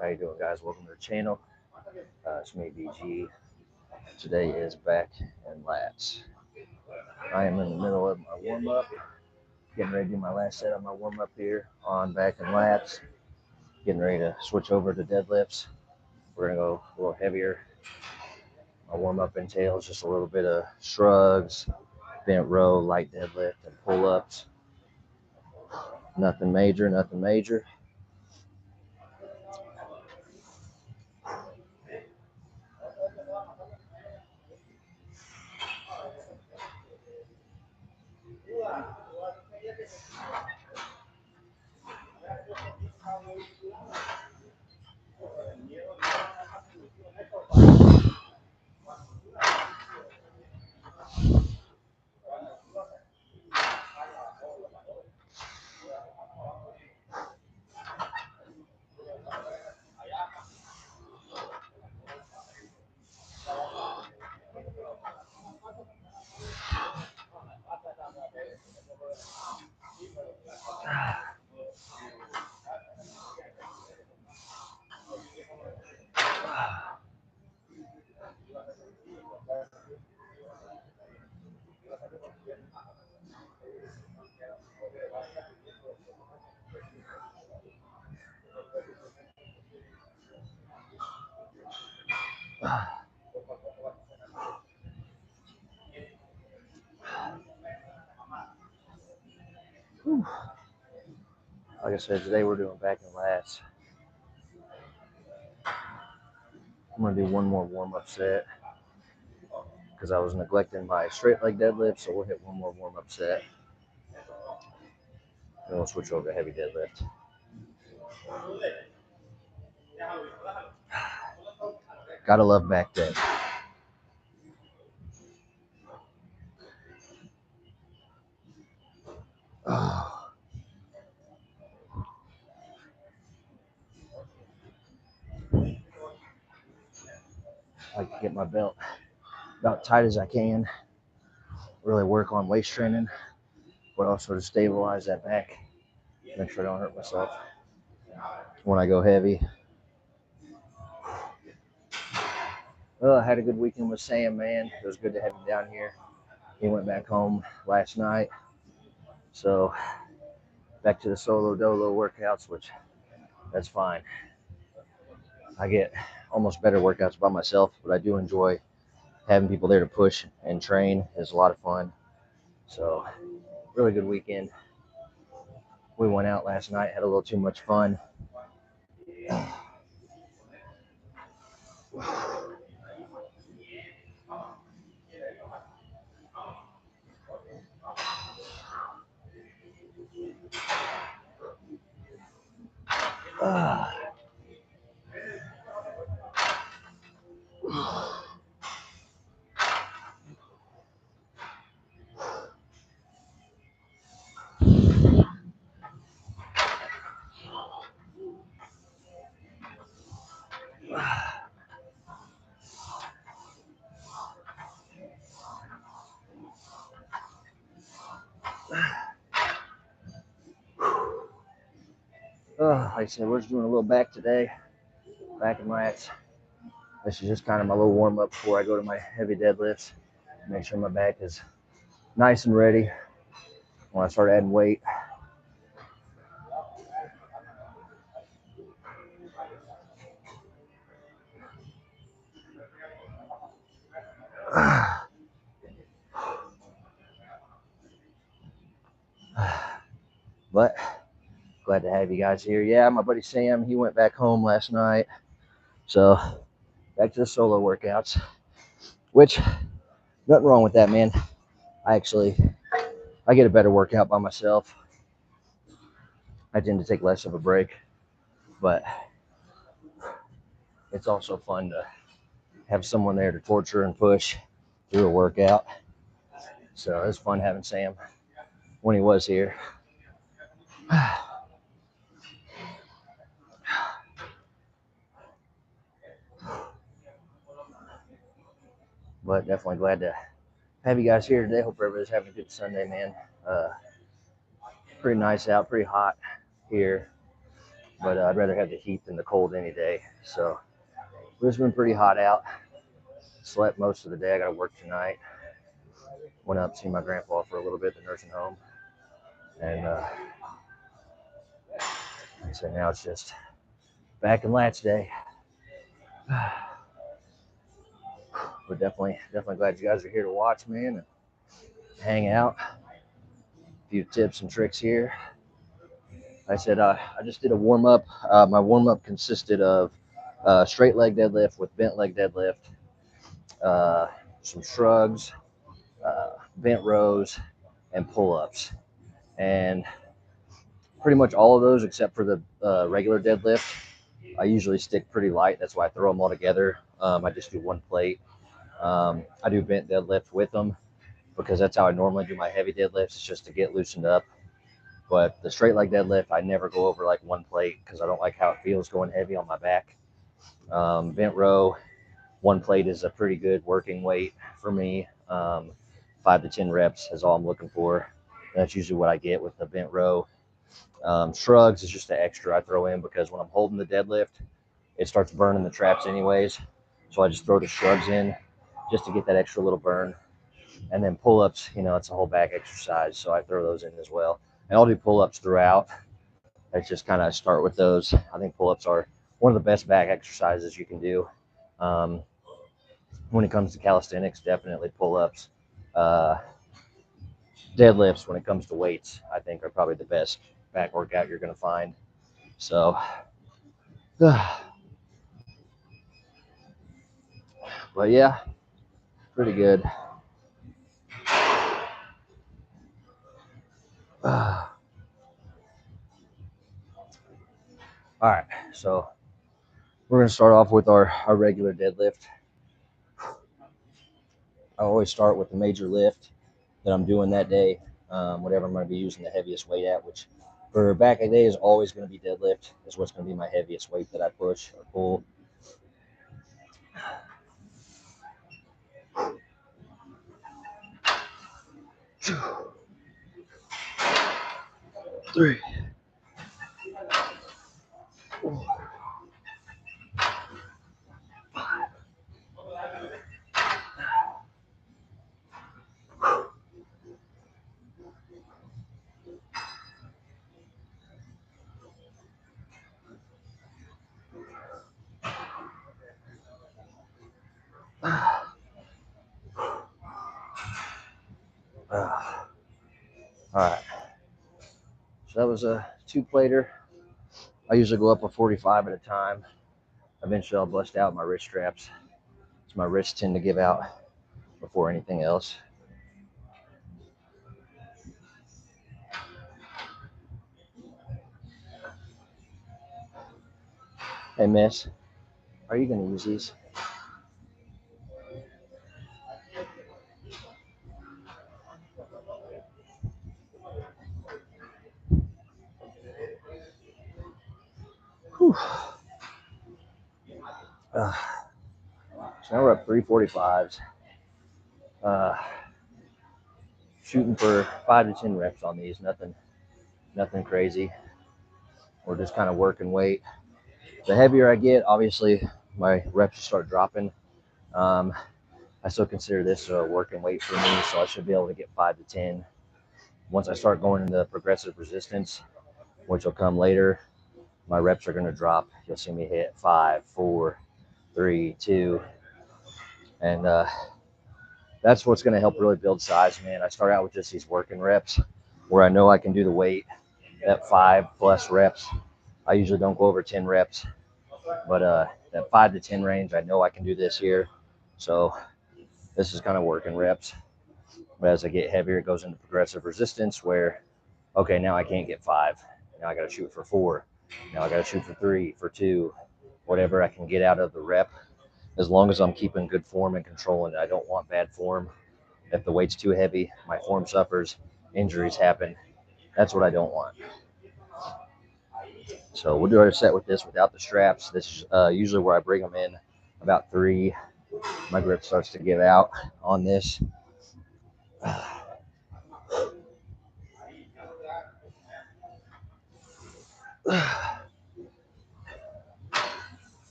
How you doing, guys? Welcome to the channel. It's me, BG. Today is back and lats. I am in the middle of my warm-up, getting ready to do my last set of my warm-up here on back and lats. Getting ready to switch over to deadlifts. We're gonna go a little heavier. My warm-up entails just a little bit of shrugs, bent row, light deadlift, and pull-ups. Nothing major, nothing major. Like I said, today we're doing back and lats. I'm gonna do one more warm-up set because I was neglecting my straight leg deadlift, so we'll hit one more warm-up set. Then we'll switch over to heavy deadlift. Gotta love back day. Oh. I like to get my belt about tight as I can. Really work on waist training, but also to stabilize that back. Make sure I don't hurt myself when I go heavy. Well, I had a good weekend with Sam, man. It was good to have him down here. He went back home last night. So back to the solo dolo workouts, which that's fine. I get almost better workouts by myself, but I do enjoy having people there to push and train. It's a lot of fun. So really good weekend. We went out last night, had a little too much fun. Like I said, we're just doing a little back today, back and lats. This is just kind of my little warm up before I go to my heavy deadlifts. Make sure my back is nice and ready when I start adding weight. But glad to have you guys here. Yeah, my buddy Sam, he went back home last night. So back to the solo workouts, which nothing wrong with that, man. I get a better workout by myself. I tend to take less of a break, but it's also fun to have someone there to torture and push through a workout. So it was fun having Sam when he was here. But definitely glad to have you guys here today. Hope everybody's having a good Sunday, man. Pretty nice out, pretty hot here. but I'd rather have the heat than the cold any day. So it's been pretty hot out. Slept most of the day. I got to work tonight. Went up to see my grandpa for a little bit at the nursing home, and so now it's just back in Latch Day. But definitely glad you guys are here to watch, man, and hang out. A few tips and tricks here. I said I just did a warm up. My warm up consisted of straight leg deadlift with bent leg deadlift, some shrugs, bent rows, and pull ups, and pretty much all of those except for the regular deadlift. I usually stick pretty light. That's why I throw them all together. I just do one plate. I do bent deadlift with them because that's how I normally do my heavy deadlifts. It's just to get loosened up. But the straight leg deadlift, I never go over like one plate because I don't like how it feels going heavy on my back. Bent row, one plate is a pretty good working weight for me. 5 to 10 reps is all I'm looking for. That's usually what I get with the bent row. Shrugs is just an extra I throw in because when I'm holding the deadlift, it starts burning the traps anyways. So I just throw the shrugs in just to get that extra little burn. And then pull-ups, it's a whole back exercise, so I throw those in as well. And I'll do pull-ups throughout. I just kind of start with those. I think pull-ups are one of the best back exercises you can do. When it comes to calisthenics, definitely pull-ups. Deadlifts, when it comes to weights, I think are probably the best back workout you're going to find. So, but yeah, pretty good. All right, so we're going to start off with our regular deadlift. I always start with the major lift that I'm doing that day, whatever I'm going to be using the heaviest weight at, which for back a day is always going to be deadlift, is what's going to be my heaviest weight that I push or pull. 2, 3, 4, 5. All right, so that was a 2-plater. I usually go up a 45 at a time. Eventually I'll bust out my wrist straps, so my wrists tend to give out before anything else. Hey miss, are you going to use these? Whew. So now we're up 345s. Shooting for 5 to 10 reps on these. Nothing crazy. We're just kind of working weight. The heavier I get, obviously my reps start dropping. I still consider this a working weight for me, so I should be able to get 5 to 10. Once I start going into progressive resistance, which will come later, my reps are going to drop. You'll see me hit 5, 4, 3, 2, and that's what's going to help really build size, man. I start out with just these working reps where I know I can do the weight at 5+ reps. I usually don't go over 10 reps, but that 5 to 10 range, I know I can do this here. So this is kind of working reps. But as I get heavier, it goes into progressive resistance where, okay, now I can't get 5. Now I got to shoot for 4. Now I got to shoot for 3, for 2, whatever I can get out of the rep. As long as I'm keeping good form and controlling it, I don't want bad form. If the weight's too heavy, my form suffers, injuries happen. That's what I don't want. So we'll do our set with this without the straps. This is usually where I bring them in about 3. My grip starts to give out on this.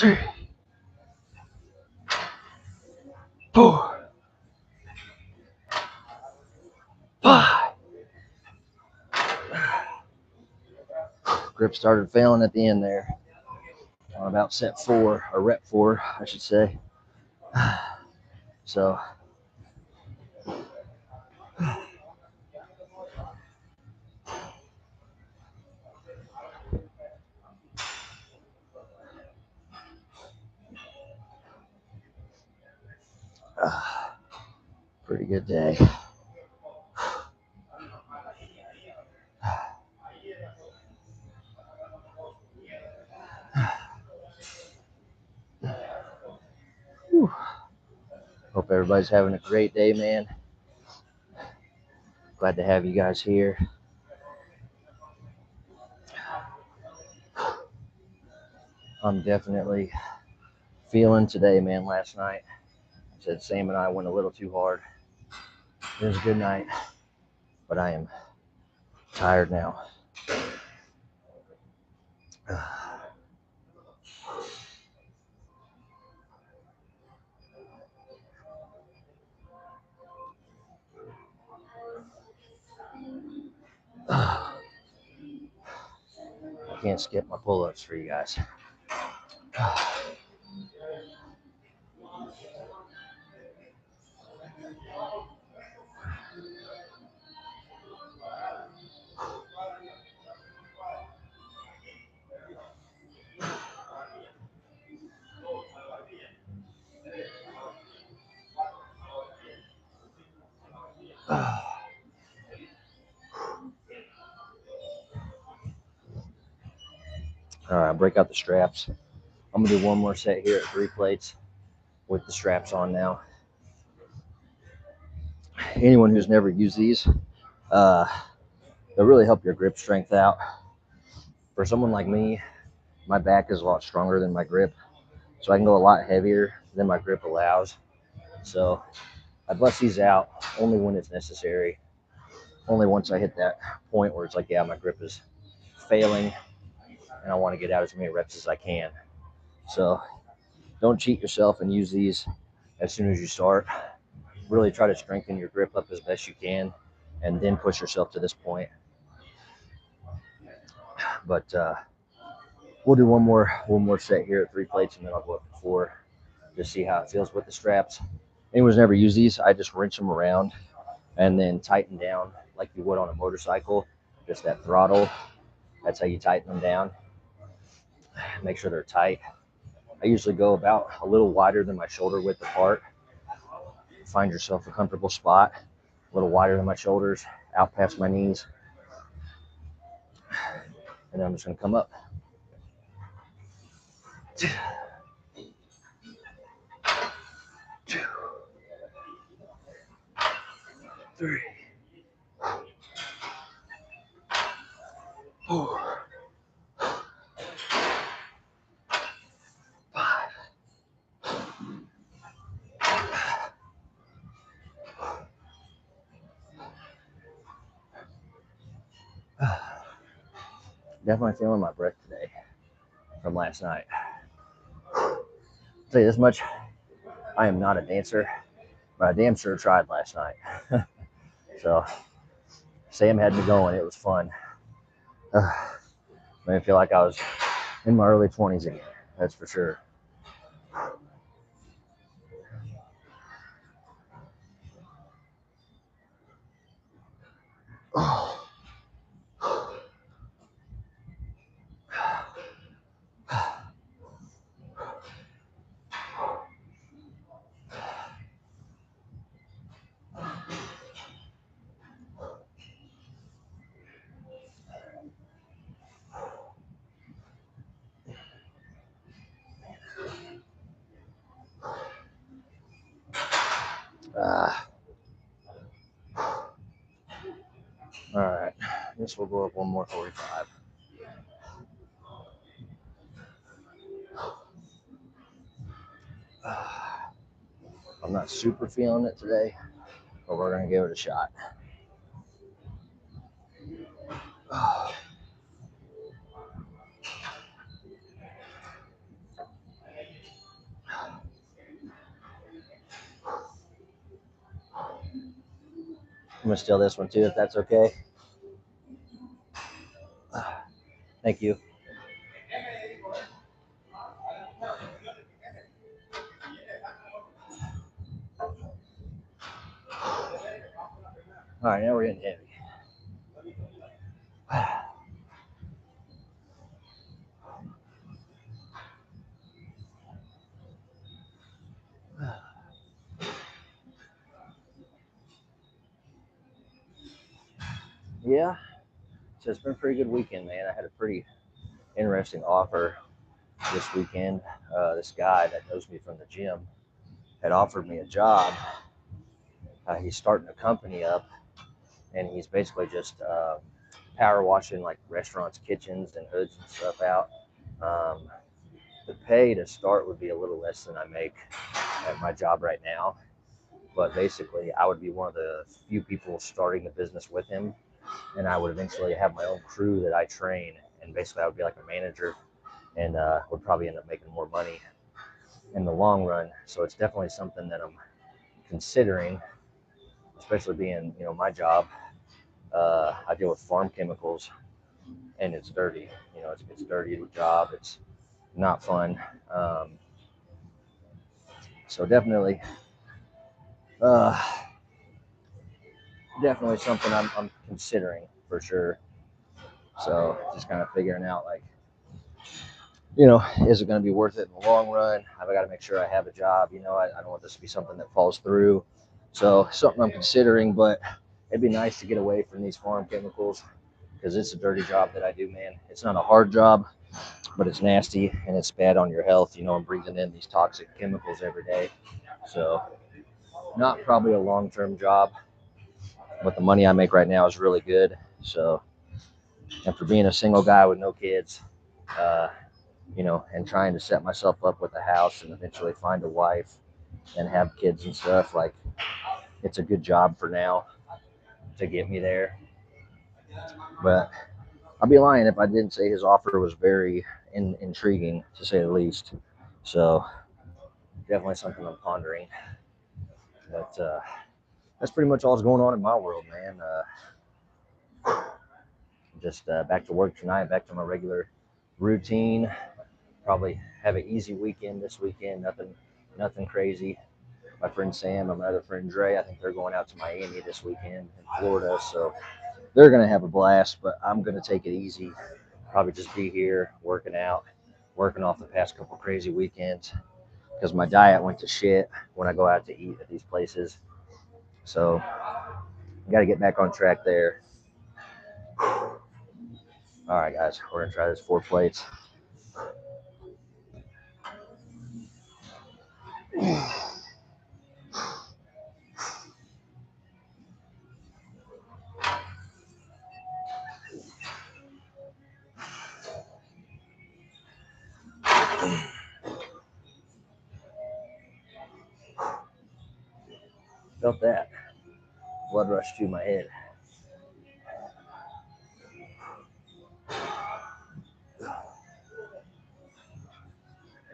3, 4, 5. Grip started failing at the end there. On about set 4, or rep 4, I should say. So, pretty good day. Whew. Hope everybody's having a great day, man. Glad to have you guys here. I'm definitely feeling today, man. Last night, I said Sam and I went a little too hard. It was a good night, but I am tired now. I can't skip my pull-ups for you guys. All right, break out the straps. I'm gonna do one more set here at 3 plates with the straps on now. Anyone who's never used these, they'll really help your grip strength out. For someone like me, my back is a lot stronger than my grip, so I can go a lot heavier than my grip allows. So I bust these out only when it's necessary. Only once I hit that point where it's like, yeah, my grip is failing and I want to get out as many reps as I can. So don't cheat yourself and use these as soon as you start. Really try to strengthen your grip up as best you can and then push yourself to this point. But we'll do one more set here at 3 plates and then I'll go up to 4 to see how it feels with the straps. Anyone's never used these, I just wrench them around and then tighten down like you would on a motorcycle. Just that throttle, that's how you tighten them down. Make sure they're tight. I usually go about a little wider than my shoulder width apart. Find yourself a comfortable spot, a little wider than my shoulders, out past my knees. And then I'm just gonna come up. 2, 3, 4, 5. Definitely feeling my breath today from last night. I'll tell you this much, I am not a dancer, but I damn sure tried last night. So Sam had me going. It was fun. Made me feel like I was in my early 20s again. That's for sure. All right, I guess we'll go up one more 45. I'm not super feeling it today, but we're gonna give it a shot. gonna steal this one too, if that's okay. Thank you. All right, now we're getting heavy. Yeah, so it's been a pretty good weekend, man. I had a pretty interesting offer this weekend. This guy that knows me from the gym had offered me a job. He's starting a company up, and he's basically just power washing like restaurants, kitchens, and hoods and stuff out. Um, the pay to start would be a little less than I make at my job right now, but basically I would be one of the few people starting the business with him, and I would eventually have my own crew that I train, and basically I would be like a manager, and would probably end up making more money in the long run. So it's definitely something that I'm considering, especially being, my job. I deal with farm chemicals, and it's dirty. It's dirty job. It's not fun. Um, so uh, definitely something I'm considering for sure. So just kind of figuring out like, is it going to be worth it in the long run? I've got to make sure I have a job. I don't want this to be something that falls through. So something I'm considering, but it'd be nice to get away from these farm chemicals because it's a dirty job that I do, man. It's not a hard job, but it's nasty and it's bad on your health. I'm breathing in these toxic chemicals every day. So not probably a long-term job, but the money I make right now is really good. So after being a single guy with no kids, uh, and trying to set myself up with a house and eventually find a wife and have kids and stuff, like it's a good job for now to get me there. But I'd be lying if I didn't say his offer was very intriguing, to say the least. So definitely something I'm pondering. But that's pretty much all that's going on in my world, man. Just back to work tonight, back to my regular routine. Probably have an easy weekend this weekend. Nothing crazy. My friend Sam and my other friend Dre, I think they're going out to Miami this weekend in Florida, so they're gonna have a blast. But I'm gonna take it easy. Probably just be here working out, working off the past couple crazy weekends because my diet went to shit when I go out to eat at these places. So got to get back on track there. All right, guys, we're gonna try this 4 plates. Felt that blood rush to my head.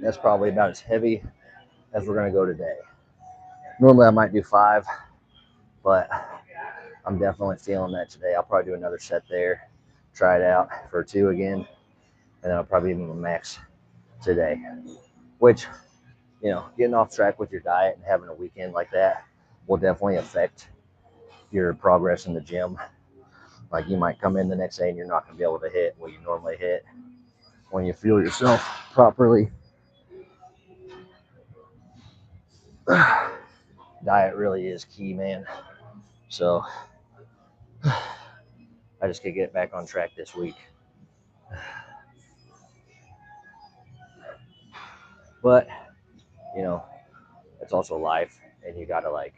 That's probably about as heavy as we're gonna go today. Normally I might do 5, but I'm definitely feeling that today. I'll probably do another set there, try it out for 2 again, and then I'll probably even max today. Which, getting off track with your diet and having a weekend like that will definitely affect your progress in the gym. Like you might come in the next day and you're not going to be able to hit what you normally hit when you fuel yourself properly. Diet really is key, man. So I just could get back on track this week. But, it's also life, and you got to like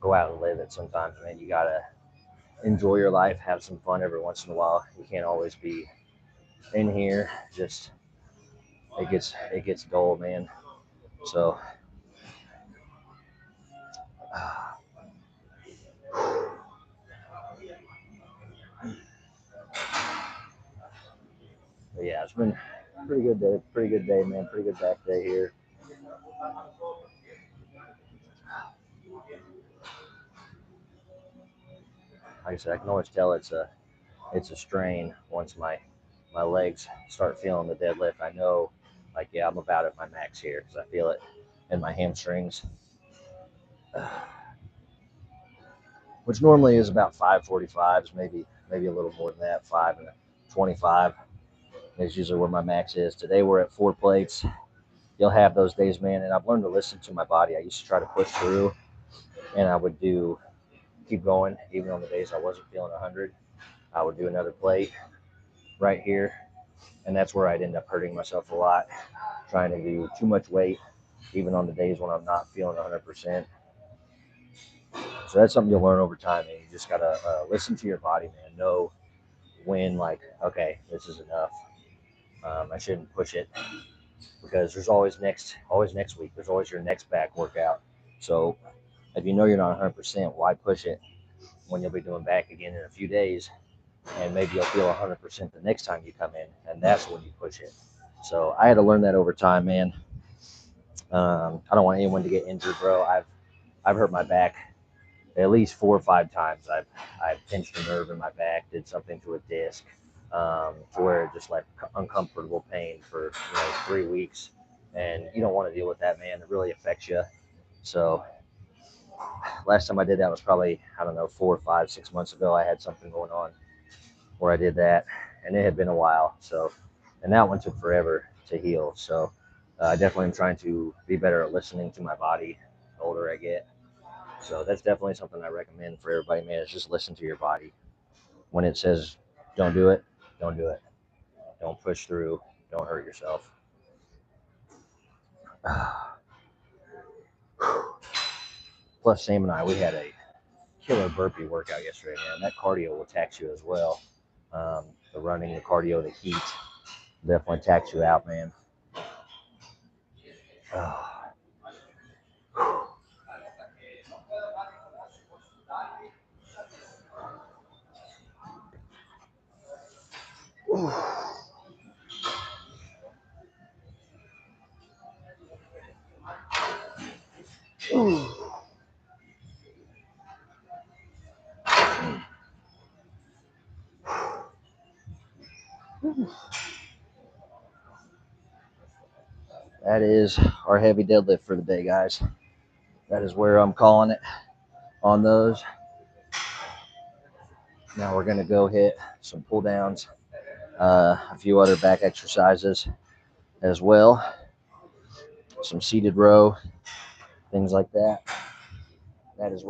go out and live it sometimes, man. You got to enjoy your life, have some fun every once in a while. You can't always be in here. Just it gets dull, man. So yeah, it's been pretty good day, man. Pretty good back day here. like I said, I can always tell it's a strain once my legs start feeling the deadlift. I know, like, yeah, I'm about at my max here because I feel it in my hamstrings, which normally is about 545s, maybe a little more than that. 5 and 25 is usually where my max is. Today we're at 4 plates. You'll have those days, man, and I've learned to listen to my body. I used to try to push through, and I would keep going even on the days I wasn't feeling 100. I would do another plate right here, and that's where I'd end up hurting myself a lot, trying to do too much weight, even on the days when I'm not feeling 100%. So that's something you'll learn over time, and you just gotta listen to your body, man. Know when, like, okay, this is enough. I shouldn't push it because there's always next week. There's always your next back workout. So if you know you're not 100%, why push it when you'll be doing back again in a few days, and maybe you'll feel 100% the next time you come in, and that's when you push it. So I had to learn that over time, man. I don't want anyone to get injured, bro. I've hurt my back at least 4 or 5 times. I've pinched a nerve in my back, did something to a disc, to where it just like uncomfortable pain for 3 weeks, and you don't want to deal with that, man. It really affects you. So last time I did that was probably, I don't know, 4, 5, 6 months ago. I had something going on where I did that, and it had been a while. So, and that one took forever to heal. So I definitely am trying to be better at listening to my body the older I get. So that's definitely something I recommend for everybody, man, is just listen to your body. When it says don't do it, don't do it. Don't push through. Don't hurt yourself. Plus, Sam and I, we had a killer burpee workout yesterday, man. That cardio will tax you as well. The running, the cardio, the heat definitely tax you out, man. That is our heavy deadlift for the day, guys. That is where I'm calling it on those. Now we're going to go hit some pull downs, a few other back exercises as well, some seated row, things like that. That is